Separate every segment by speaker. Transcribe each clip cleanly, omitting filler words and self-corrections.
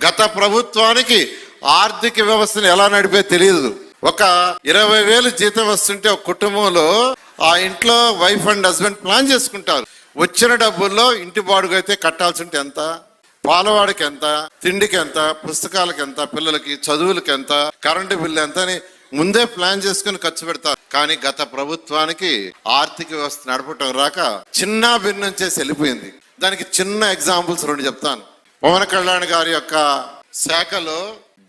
Speaker 1: గత ప్రభుత్వానికి ఆర్థిక వ్యవస్థను ఎలా నడిపే తెలియదు. ఒక 20,000 జీతం వస్తుంటే ఒక కుటుంబంలో ఆ ఇంట్లో వైఫ్ అండ్ హస్బెండ్ ప్లాన్ చేసుకుంటారు. వచ్చిన డబ్బుల్లో ఇంటి బాడుగ అయితే కట్టాల్సి ఉంటే ఎంత, పాలవాడికి ఎంత, తిండికి ఎంత, పుస్తకాలకి ఎంత, పిల్లలకి చదువులకి ఎంత, కరెంటు బిల్లు ఎంత అని ముందే ప్లాన్ చేసుకుని ఖర్చు పెడతారు. కానీ గత ప్రభుత్వానికి ఆర్థిక వ్యవస్థ నడపటం రాక చిన్న భిన్నం చేసి వెళ్ళిపోయింది. దానికి చిన్న ఎగ్జాంపుల్స్ 2 చెప్తాను. పవన్ కళ్యాణ్ గారి యొక్క శాఖలో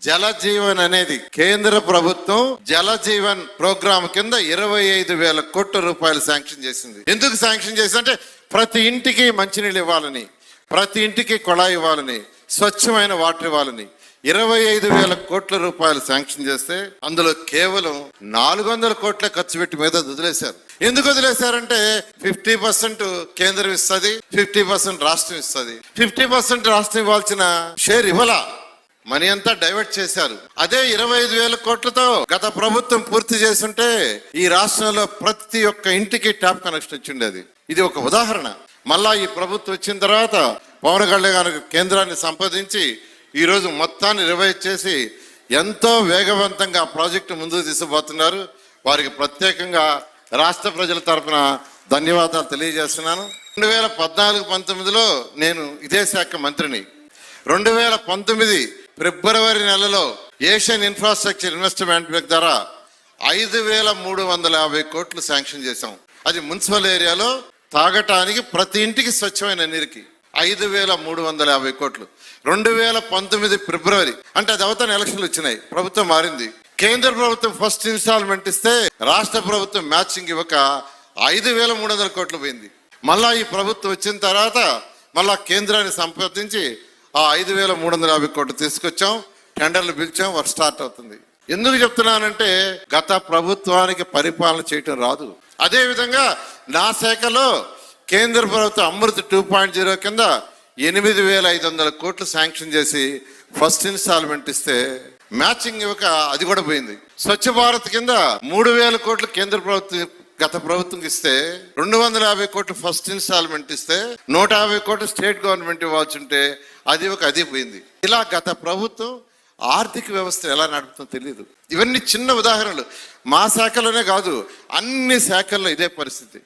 Speaker 1: జల జీవన్ అనేది కేంద్ర ప్రభుత్వం జల జీవన్ ప్రోగ్రామ్ కింద 25,000 కోట్ల రూపాయలు శాంక్షన్ చేసింది. ఎందుకు శాంక్షన్ చేసిందంటే ప్రతి ఇంటికి మంచినీళ్ళు ఇవ్వాలని, ప్రతి ఇంటికి కుళాయి ఇవ్వాలని, స్వచ్ఛమైన వాటర్ ఇవ్వాలని 25,000 కోట్ల రూపాయలు శాంక్షన్ చేస్తే అందులో కేవలం 400 కోట్ల ఖర్చు పెట్టి మీద వదిలేశారు. ఎందుకు వదిలేశారంటే 50% కేంద్రం ఇస్తుంది, 50% రాష్ట్రం ఇస్తుంది. 50% రాష్ట్రం ఇవ్వాల్సిన షేర్ ఇవ్వాల, మనీ అంతా డైవర్ట్ చేశారు. అదే 25,000 కోట్లతో గత ప్రభుత్వం పూర్తి చేస్తుంటే ఈ రాష్ట్రంలో ప్రతి ఒక్క ఇంటికి ట్యాప్ కనెక్షన్ వచ్చిండేది. ఇది ఒక ఉదాహరణ. మళ్ళా ఈ ప్రభుత్వం వచ్చిన తర్వాత పవన్ కళ్యాణ్ గారు కేంద్రాన్ని సంప్రదించి ఈ రోజు మొత్తాన్ని రివైజ్ చేసి ఎంతో వేగవంతంగా ప్రాజెక్టు ముందుకు తీసుకుపోతున్నారు. వారికి ప్రత్యేకంగా రాష్ట్ర ప్రజల తరఫున ధన్యవాదాలు తెలియజేస్తున్నాను. 2014-19లో నేను ఇదే శాఖ మంత్రిని. 2019 ఫిబ్రవరి నెలలో ఏషియన్ ఇన్ఫ్రాస్ట్రక్చర్ ఇన్వెస్ట్మెంట్ బ్యాంక్ ద్వారా 5,350 కోట్లు శాంక్షన్ చేశాం. అది మున్సిపల్ ఏరియాలో తాగటానికి ప్రతి ఇంటికి స్వచ్ఛమైన నీరుకి 5,350 కోట్లు. 2019 ఫిబ్రవరి అంటే అది అవతల ఎలక్షన్లు వచ్చినాయి, ప్రభుత్వం మారింది. కేంద్ర ప్రభుత్వం ఫస్ట్ ఇన్స్టాల్మెంట్ ఇస్తే రాష్ట్ర ప్రభుత్వం మ్యాచింగ్ ఇవ్వక 5,300 కోట్లు పోయింది. మళ్ళా ఈ ప్రభుత్వం వచ్చిన తర్వాత మళ్ళా కేంద్రాన్ని సంప్రదించి ఆ 5,350 కోట్లు తీసుకొచ్చాం, టెండర్లు పిలిచాం, వర్క్ స్టార్ట్ అవుతుంది. ఎందుకు చెప్తున్నానంటే గత ప్రభుత్వానికి పరిపాలన చేయటం రాదు. అదే విధంగా నా శాఖలో కేంద్ర ప్రభుత్వం అమృత్ 2.0 కింద 8,500 కోట్లు శాంక్షన్ చేసి ఫస్ట్ ఇన్స్టాల్మెంట్ ఇస్తే మ్యాచింగ్ ఇవ్వక అది కూడా పోయింది. స్వచ్ఛ భారత్ కింద 3,000 కోట్లు కేంద్ర ప్రభుత్వం గత ప్రభుత్వం ఇస్తే 250 కోట్లు ఫస్ట్ ఇన్స్టాల్మెంట్ ఇస్తే 150 కోట్లు స్టేట్ గవర్నమెంట్ ఇవ్వాల్సి ఉంటే అది పోయింది. ఇలా గత ప్రభుత్వం ఆర్థిక వ్యవస్థ ఎలా నడుపుతుందో తెలియదు. ఇవన్నీ చిన్న ఉదాహరణలు. మా శాఖలోనే కాదు, అన్ని శాఖల్లో ఇదే పరిస్థితి.